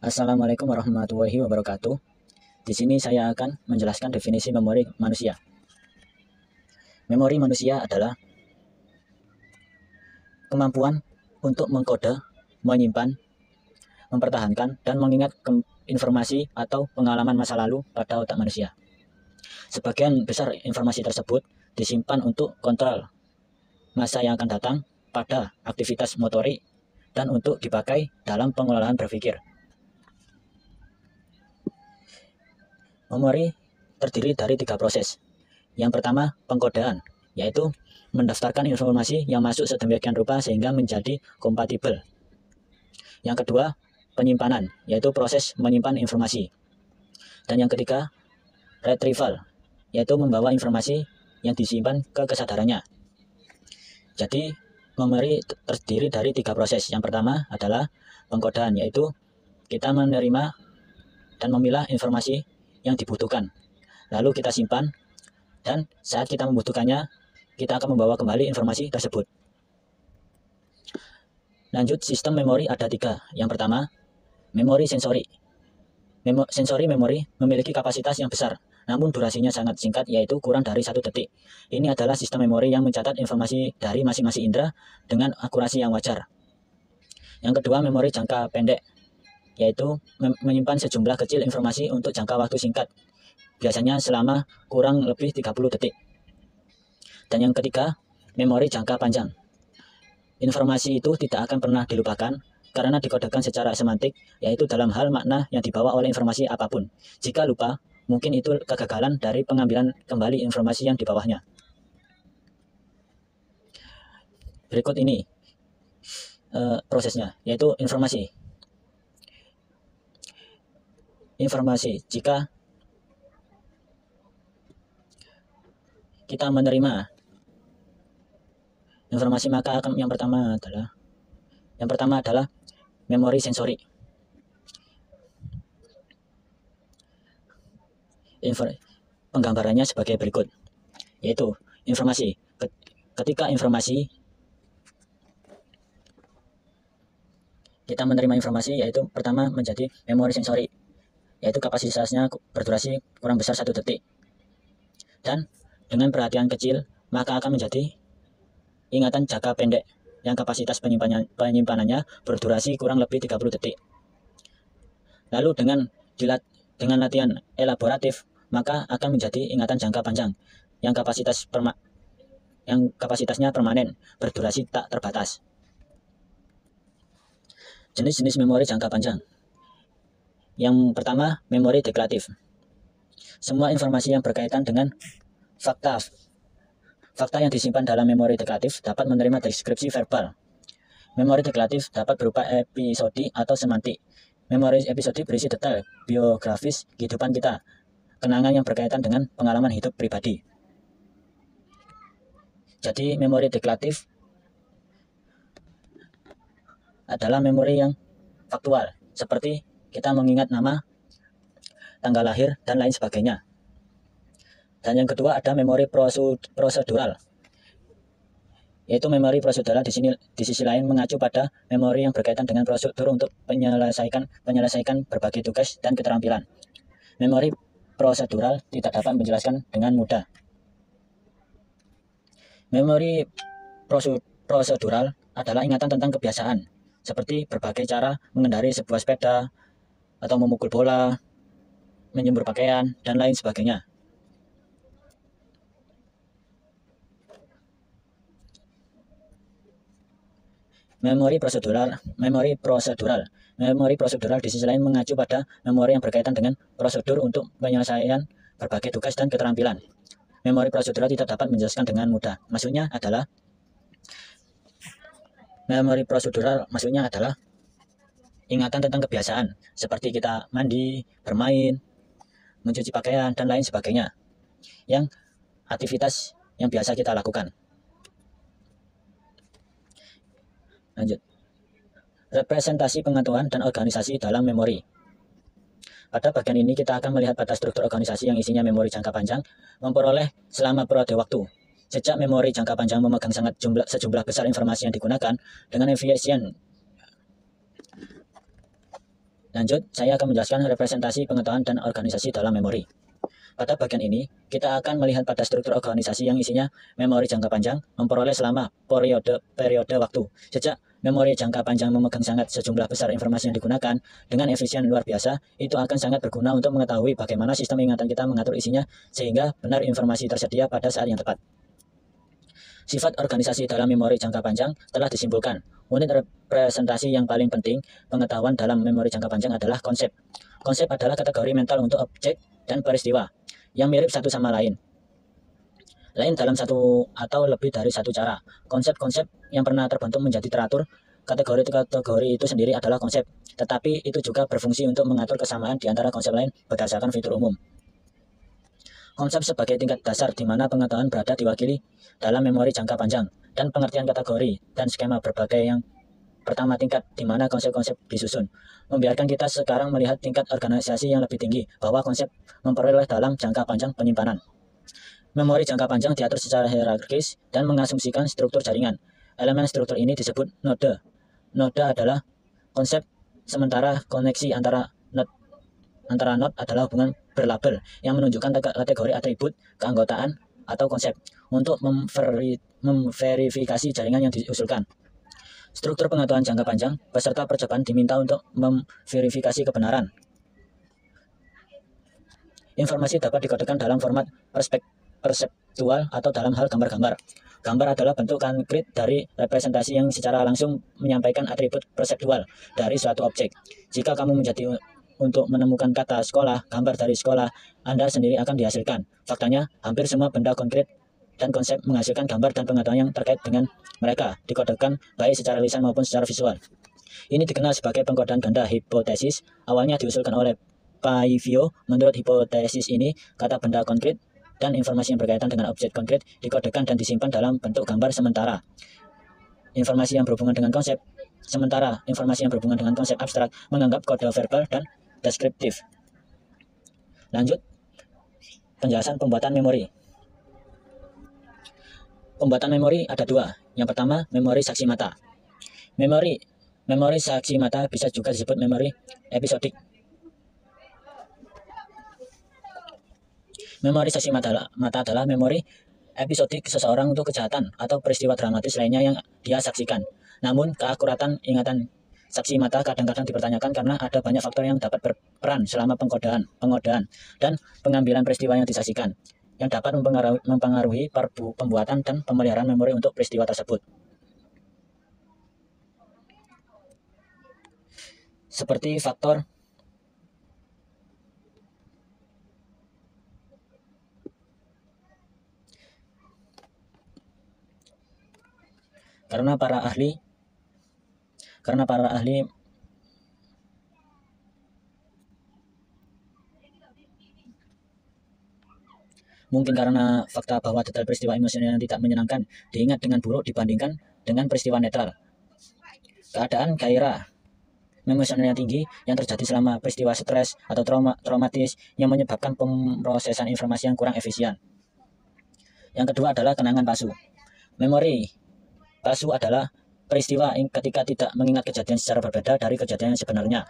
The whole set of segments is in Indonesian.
Assalamualaikum warahmatullahi wabarakatuh. Di sini saya akan menjelaskan definisi memori manusia. Memori manusia adalah kemampuan untuk mengkode, menyimpan, mempertahankan, dan mengingat informasi atau pengalaman masa lalu pada otak manusia. Sebagian besar informasi tersebut disimpan untuk kontrol masa yang akan datang pada aktivitas motorik dan untuk dipakai dalam pengelolaan berpikir. Memori terdiri dari 3 proses. Yang pertama, pengkodean, yaitu mendaftarkan informasi yang masuk sedemikian rupa sehingga menjadi kompatibel. Yang kedua, penyimpanan, yaitu proses menyimpan informasi. Dan yang ketiga, retrieval, yaitu membawa informasi yang disimpan ke kesadarannya. Jadi, memori terdiri dari 3 proses. Yang pertama adalah pengkodean, yaitu kita menerima dan memilah informasi yang dibutuhkan. Lalu kita simpan, dan saat kita membutuhkannya, kita akan membawa kembali informasi tersebut. Lanjut, sistem memori ada 3. Yang pertama, memori sensori. Sensori memori memiliki kapasitas yang besar, namun durasinya sangat singkat, yaitu kurang dari 1 detik. Ini adalah sistem memori yang mencatat informasi dari masing-masing indera dengan akurasi yang wajar. Yang kedua, memori jangka pendek, yaitu menyimpan sejumlah kecil informasi untuk jangka waktu singkat, biasanya selama kurang lebih 30 detik. Dan yang ketiga, memori jangka panjang. Informasi itu tidak akan pernah dilupakan karena dikodekan secara semantik, yaitu dalam hal makna yang dibawa oleh informasi apapun. Jika lupa, mungkin itu kegagalan dari pengambilan kembali informasi yang di bawahnya. Berikut ini prosesnya, yaitu informasi. Jika kita menerima informasi, maka yang pertama adalah memori sensori. Penggambarannya sebagai berikut, yaitu informasi. Ketika kita menerima informasi, yaitu pertama menjadi memori sensori, yaitu kapasitasnya berdurasi kurang besar 1 detik. Dan dengan perhatian kecil, maka akan menjadi ingatan jangka pendek yang kapasitas penyimpanannya berdurasi kurang lebih 30 detik. Lalu dengan latihan elaboratif, maka akan menjadi ingatan jangka panjang yang kapasitasnya permanen, berdurasi tak terbatas. Jenis-jenis memori jangka panjang. Yang pertama, memori deklaratif. Semua informasi yang berkaitan dengan fakta yang disimpan dalam memori deklaratif dapat menerima deskripsi verbal. Memori deklaratif dapat berupa episodik atau semantik. Memori episodik berisi detail biografis kehidupan kita, kenangan yang berkaitan dengan pengalaman hidup pribadi. Jadi, memori deklaratif adalah memori yang faktual, seperti kita mengingat nama, tanggal lahir, dan lain sebagainya. Dan yang kedua ada memori prosedural, yaitu memori prosedural di sisi lain mengacu pada memori yang berkaitan dengan prosedur untuk menyelesaikan berbagai tugas dan keterampilan. Memori prosedural tidak dapat menjelaskan dengan mudah. Memori prosedural adalah ingatan tentang kebiasaan, seperti berbagai cara mengendarai sebuah sepeda, atau memukul bola, menjemur pakaian, dan lain sebagainya. Memori prosedural di sisi lain mengacu pada memori yang berkaitan dengan prosedur untuk penyelesaian berbagai tugas dan keterampilan. Memori prosedural tidak dapat menjelaskan dengan mudah. Maksudnya adalah ingatan tentang kebiasaan, seperti kita mandi, bermain, mencuci pakaian, dan lain sebagainya, yang aktivitas yang biasa kita lakukan. Lanjut, representasi pengetahuan dan organisasi dalam memori. Pada bagian ini kita akan melihat pada struktur organisasi yang isinya memori jangka panjang memperoleh selama periode waktu. Sejak memori jangka panjang memegang sejumlah besar informasi yang digunakan dengan efisien Lanjut, saya akan menjelaskan representasi pengetahuan dan organisasi dalam memori. Pada bagian ini, kita akan melihat pada struktur organisasi yang isinya memori jangka panjang memperoleh selama periode waktu. Sejak memori jangka panjang memegang sangat sejumlah besar informasi yang digunakan dengan efisien luar biasa, itu akan sangat berguna untuk mengetahui bagaimana sistem ingatan kita mengatur isinya sehingga benar informasi tersedia pada saat yang tepat. Sifat organisasi dalam memori jangka panjang telah disimpulkan. Unit representasi yang paling penting pengetahuan dalam memori jangka panjang adalah konsep. Konsep adalah kategori mental untuk objek dan peristiwa yang mirip satu sama lain dalam satu atau lebih dari satu cara. Konsep-konsep yang pernah terbentuk menjadi teratur. Kategori itu sendiri adalah konsep, tetapi itu juga berfungsi untuk mengatur kesamaan di antara konsep lain berdasarkan fitur umum. Konsep sebagai tingkat dasar di mana pengetahuan berada diwakili dalam memori jangka panjang, dan pengertian kategori dan skema berbagai yang pertama tingkat di mana konsep-konsep disusun. Membiarkan kita sekarang melihat tingkat organisasi yang lebih tinggi, bahwa konsep memperoleh dalam jangka panjang penyimpanan. Memori jangka panjang diatur secara hierarkis dan mengasumsikan struktur jaringan. Elemen struktur ini disebut node. Node adalah konsep, sementara koneksi antara node adalah hubungan berlabel yang menunjukkan kategori atribut, keanggotaan, atau konsep untuk memverifikasi jaringan yang diusulkan. Struktur pengetahuan jangka panjang, peserta percobaan diminta untuk memverifikasi kebenaran. Informasi dapat dikodekan dalam format perseptual atau dalam hal gambar-gambar. Gambar adalah bentuk konkret dari representasi yang secara langsung menyampaikan atribut perseptual dari suatu objek. Jika kamu untuk menemukan kata sekolah, gambar dari sekolah Anda sendiri akan dihasilkan. Faktanya, hampir semua benda konkret dan konsep menghasilkan gambar dan pengetahuan yang terkait dengan mereka, dikodekan baik secara lisan maupun secara visual. Ini dikenal sebagai pengkodean ganda hipotesis. Awalnya diusulkan oleh Paivio. Menurut hipotesis ini, kata benda konkret dan informasi yang berkaitan dengan objek konkret dikodekan dan disimpan dalam bentuk gambar, sementara informasi yang berhubungan dengan konsep abstrak menganggap kode verbal dan deskriptif. Lanjut, penjelasan pembuatan memori. Pembuatan memori ada dua. Yang pertama, memori saksi mata. Memori saksi mata bisa juga disebut memori episodik. Memori saksi mata adalah memori episodik seseorang untuk kejahatan atau peristiwa dramatis lainnya yang dia saksikan. Namun, keakuratan ingatan saksi mata kadang-kadang dipertanyakan karena ada banyak faktor yang dapat berperan selama pengodaan, dan pengambilan peristiwa yang disaksikan, yang dapat mempengaruhi pembuatan dan pemeliharaan memori untuk peristiwa tersebut. Seperti faktor karena para ahli mungkin karena fakta bahwa detail peristiwa emosional yang tidak menyenangkan diingat dengan buruk dibandingkan dengan peristiwa netral. Keadaan gairah emosional yang tinggi yang terjadi selama peristiwa stres atau traumatis yang menyebabkan pemrosesan informasi yang kurang efisien. Yang kedua adalah kenangan palsu. Memori palsu adalah peristiwa ketika tidak mengingat kejadian secara berbeda dari kejadian yang sebenarnya.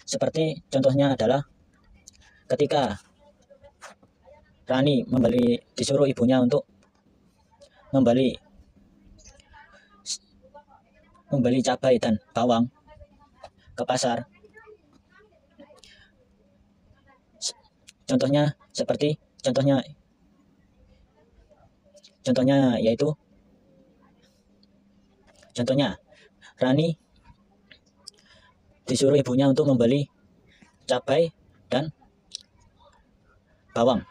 Seperti contohnya adalah ketika Rani disuruh ibunya untuk membeli cabai dan bawang ke pasar. Contohnya Rani disuruh ibunya untuk membeli cabai dan bawang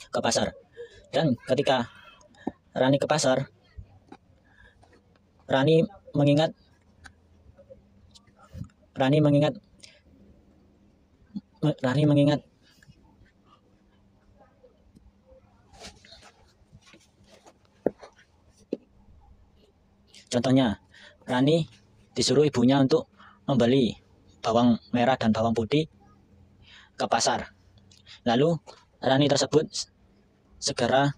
ke pasar. Dan ketika Rani ke pasar, Rani mengingat contohnya, Rani disuruh ibunya untuk membeli bawang merah dan bawang putih ke pasar. Lalu Rani tersebut segera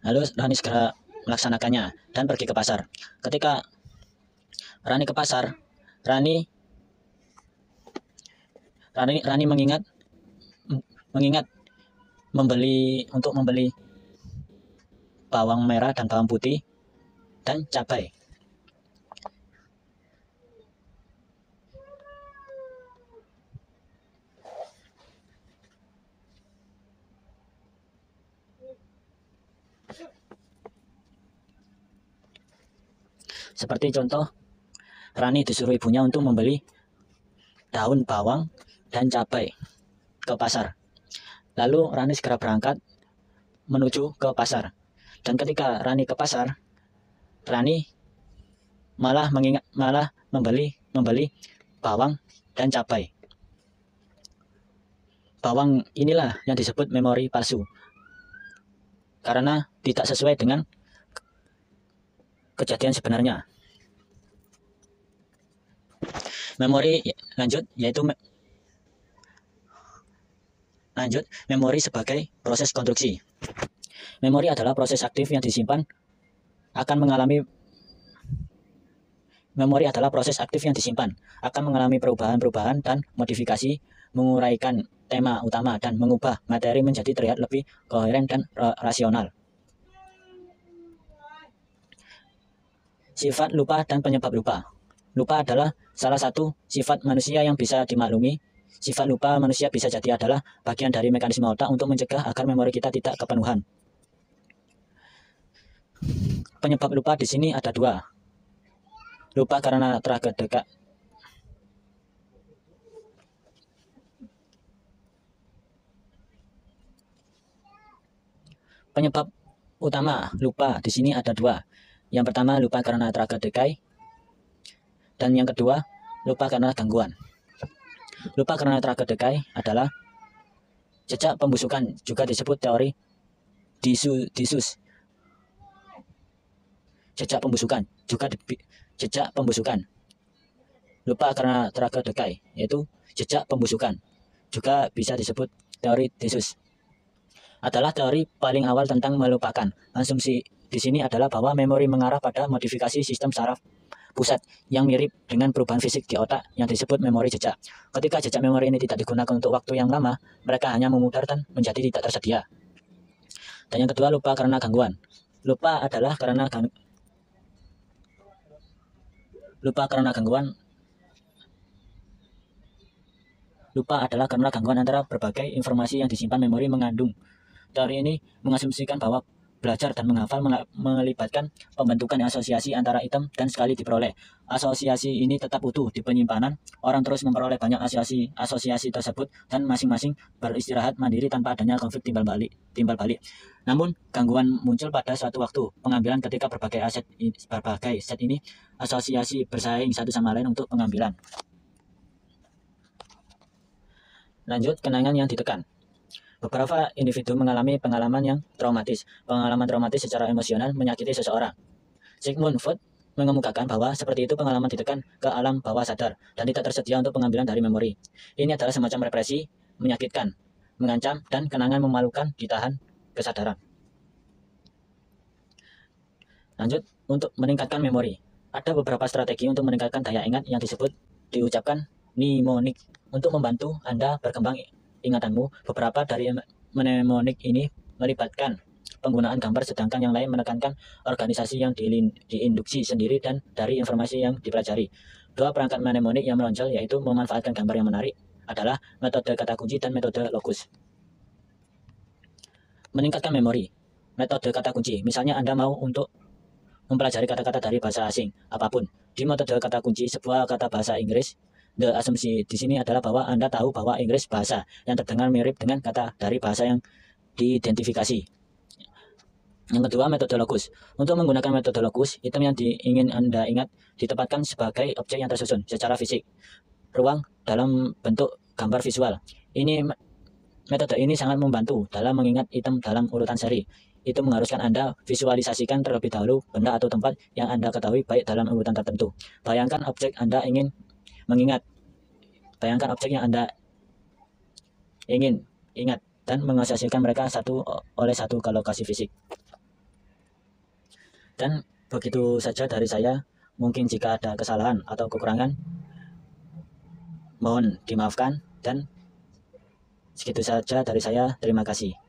Lalu Rani segera melaksanakannya dan pergi ke pasar. Ketika Rani ke pasar, Rani mengingat membeli bawang merah dan bawang putih dan cabai. Seperti contoh, Rani disuruh ibunya untuk membeli daun bawang dan cabai ke pasar. Lalu Rani segera berangkat menuju ke pasar. Dan ketika Rani ke pasar, Rani malah membeli bawang dan cabai. Bawang inilah yang disebut memori palsu, karena tidak sesuai dengan kejadian sebenarnya. Memori lanjut memori sebagai proses konstruksi. Memori adalah proses aktif yang disimpan akan mengalami perubahan-perubahan dan modifikasi, menguraikan tema utama dan mengubah materi menjadi terlihat lebih koheren dan rasional. Sifat lupa dan penyebab lupa. Lupa adalah salah satu sifat manusia yang bisa dimaklumi. Sifat lupa manusia bisa jadi adalah bagian dari mekanisme otak untuk mencegah agar memori kita tidak kepenuhan. Penyebab lupa di sini ada dua. Lupa karena tragedi. Penyebab utama lupa di sini ada dua. Yang pertama, lupa karena tragedi, dan yang kedua, lupa karena gangguan. Lupa karena tragedi adalah jejak pembusukan, juga disebut teori disus. Jejak pembusukan. Lupa karena tragedi yaitu jejak pembusukan, juga bisa disebut teori disus. Adalah teori paling awal tentang melupakan. Asumsi di sini adalah bahwa memori mengarah pada modifikasi sistem saraf pusat yang mirip dengan perubahan fisik di otak yang disebut memori jejak. Ketika jejak memori ini tidak digunakan untuk waktu yang lama, mereka hanya memudar dan menjadi tidak tersedia. Dan yang kedua, lupa karena gangguan. Lupa adalah karena gangguan antara berbagai informasi yang disimpan memori mengandung. Teori ini mengasumsikan bahwa belajar dan menghafal melibatkan pembentukan asosiasi antara item dan sekali diperoleh. Asosiasi ini tetap utuh di penyimpanan. Orang terus memperoleh banyak asosiasi tersebut dan masing-masing beristirahat mandiri tanpa adanya konflik timbal balik. Namun, gangguan muncul pada suatu waktu pengambilan ketika berbagai set ini asosiasi bersaing satu sama lain untuk pengambilan. Lanjut, kenangan yang ditekan. Beberapa individu mengalami pengalaman yang traumatis. Pengalaman traumatis secara emosional menyakiti seseorang. Sigmund Freud mengemukakan bahwa seperti itu pengalaman ditekan ke alam bawah sadar dan tidak tersedia untuk pengambilan dari memori. Ini adalah semacam represi, menyakitkan, mengancam, dan kenangan memalukan ditahan kesadaran. Lanjut, untuk meningkatkan memori. Ada beberapa strategi untuk meningkatkan daya ingat yang diucapkan mnemonik untuk membantu Anda berkembang ingatanmu. Beberapa dari mnemonik ini melibatkan penggunaan gambar, sedangkan yang lain menekankan organisasi yang diinduksi sendiri dan dari informasi yang dipelajari. Dua perangkat mnemonik yang menonjol yaitu memanfaatkan gambar yang menarik adalah metode kata kunci dan metode lokus. Meningkatkan memori. Metode kata kunci. Misalnya Anda mau untuk mempelajari kata-kata dari bahasa asing apapun. Di metode kata kunci sebuah kata bahasa Inggris, asumsi di sini adalah bahwa Anda tahu bahwa Inggris bahasa yang terdengar mirip dengan kata dari bahasa yang diidentifikasi. Yang kedua, metode lokus. Untuk menggunakan metode lokus, item yang ingin Anda ingat ditempatkan sebagai objek yang tersusun secara fisik, ruang dalam bentuk gambar visual. Metode ini sangat membantu dalam mengingat item dalam urutan seri. Itu mengharuskan Anda visualisasikan terlebih dahulu benda atau tempat yang Anda ketahui baik dalam urutan tertentu. Bayangkan objek Anda ingin mengingat. Bayangkan objek yang Anda ingin ingat dan mengasosiasikan mereka satu oleh satu ke lokasi fisik. Dan begitu saja dari saya. Mungkin jika ada kesalahan atau kekurangan, mohon dimaafkan, dan segitu saja dari saya. Terima kasih.